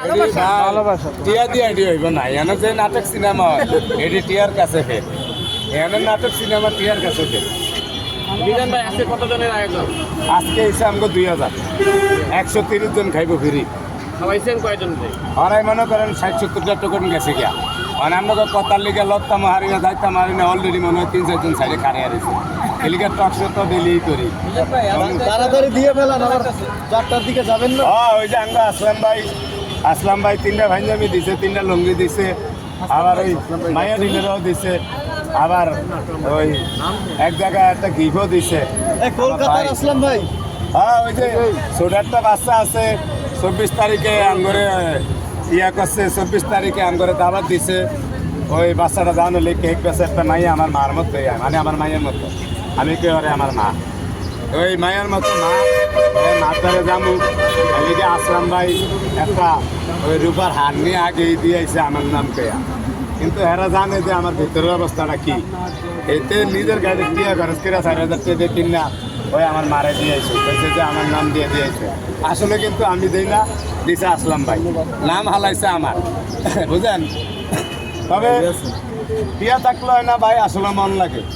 ভালোবাসা টিয়া দিয়ে এটি হইব না এখানে যে নাটক সিনেমা হয় এটি টিয়ার কাছে ফের এখানে নাটক সিনেমা টিয়ার কাছে ফের বিধান ভাই আজকে কতজনের আয়োজন? আজকে এসে আমাকে 2000 130 জন খাইব ফ্রি খাওয়াইছেন কয়জন? ওরাই মনে করেন 60-70 টোকন গেছে গিয়া মানে আমরা কথার লিগে লত্তা মারি না দায়িত্ব মারি না অলরেডি মনে হয় 3-4 জন সাইডে খারে আরেছে এলিগের টক শো তো ডেলি করি তাড়াতাড়ি দিয়ে ফেলান আবার 4টার দিকে যাবেন না ওই যে আমরা আসলাম ভাই 3টা ভাঞ্জামি দিছে 3টা লুঙ্গি দিছে আবার ওই মায়া ডিলেরও দিছে আবার ওই এক জায়গায় একটা গিফটও দিছে কলকাতার আসলাম ভাই হ্যাঁ ওই যে ছোটারটা বাচ্চা আছে 24 তারিখে আঙ্গরে ইয়া করছে 24 তারিখে আঙ্গরে দাওয়াত দিছে ওই বাচ্চাটা জানো লে কেক বেছে একটা মাইয়া আমার মার মতো মানে আমার মায়ের মতো আমি কে ওরে আমার মা ওই মায়ের মতো মা মাথারে যাবো এদিকে আসলাম ভাই একটা ওই রূপার হার নিয়ে আগেই দিয়েছে আমার নাম পেয়া কিন্তু এরা জানে যে আমার ভিতরের অবস্থাটা কি এতে নিজের গাড়ি টিয়া খরচ করে 4,000 টাকা দিয়ে কিনা ওই আমার মারে দিয়েছে বলছে যে আমার নাম দিয়ে দিয়েছে আসলে কিন্তু আমি দিই না দিছে আসলাম ভাই নাম হালাইছে আমার বুঝেন তবে টিয়া থাকলে হয় না ভাই আসলে মন লাগে